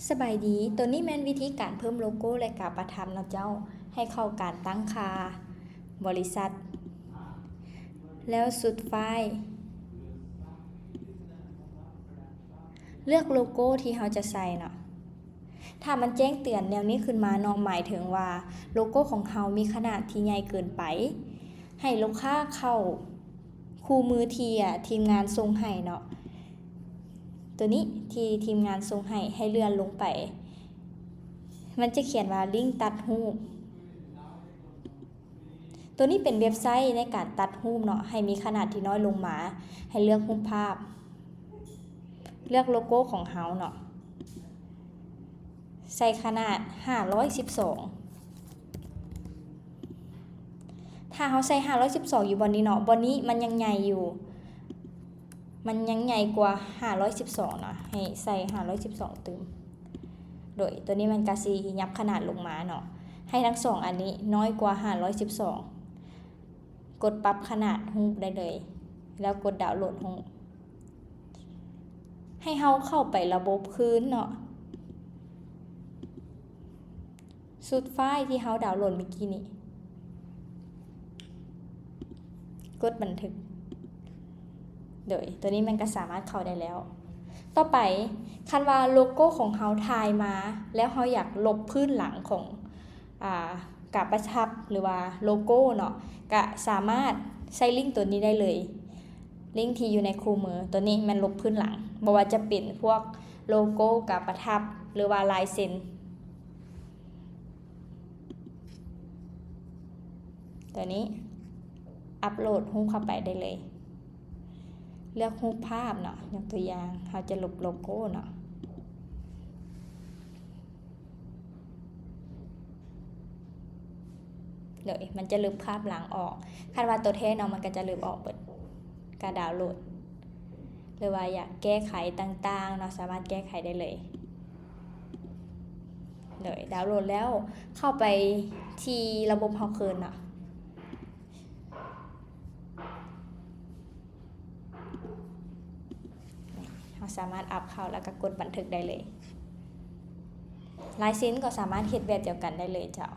สบายดีตัวนี้แม่นวิธีการเพิ่มโลโก้และการประทับเนาะเจ้าให้เข้าการตั้งค่าบริษัทแล้วสุดไฟล์เลือกโลโก้ที่เราจะใส่เนาะถ้ามันแจ้งเตือนแนวนี้ขึ้นมาเนาะหมายถึงว่าโลโก้ของเรามีขนาดที่ใหญ่เกินไปให้ลูกค้าเข้าคู่มือทีมงานส่งให้เนาะตัวนี้ที่ทีมงานส่งให้เลื่อนลงไปมันจะเขียนว่าลิงก์ตัดรูปตัวนี้เป็นเว็บไซต์ในการตัดรูปเนาะให้มีขนาดที่น้อยลงมาให้เลือกรูปภาพเลือกโลโก้ของเฮาเนาะใส่ขนาด512ถ้าเฮาใส่512อยู่บนนี้เนาะบนนี้มันยังใหญ่อยู่มันยังใหญ่กว่า512เนาะให้ใส่512ตึมโดยตัวนี้มันก็สิยับขนาดลงมาเนาะให้ทั้งสองอันนี้น้อยกว่า512กดปรับขนาดรูปได้เลยแล้วกดดาวน์โหลดรูปให้เฮาเข้าไประบบคืนเนาะสุดไฟล์ที่เฮาดาวน์โหลดเมื่อกี้นี้กดบันทึกโดยตัวนี้มันก็สามารถเข้าได้แล้วต่อไปคันว่าโลโก้ของเฮาถ่ายมาแล้วเฮาอยากลบพื้นหลังของการประทับหรือว่าโลโก้เนาะก็สามารถใช้ลิงก์ตัวนี้ได้เลยลิงก์ที่อยู่ในคู่มือตัวนี้มันลบพื้นหลังบ่ว่าจะเป็นพวกโลโก้การประทับหรือว่าลายเซ็นตัวนี้อัปโหลดรูปเข้าไปได้เลยเลือกรูปภาพเนาะยกตัวอย่างเราจะลบโลโก้เนาะเดี๋ยวมันจะลบภาพหลังออกคาดว่าตัวแท้เนาะมันก็จะลบออกเปิดการดาวน์โหลดหรือว่าอยากแก้ไขต่างๆเนาะสามารถแก้ไขได้เลยเดี๋ยวดาวน์โหลดแล้วเข้าไปที่ระบบเฮาคืนเนาะสามารถอัพเข้าแล้วก็กดบันทึกได้เลยลายเซ็นก็สามารถเฮ็ดแบบเดียวกันได้เลยเจ้า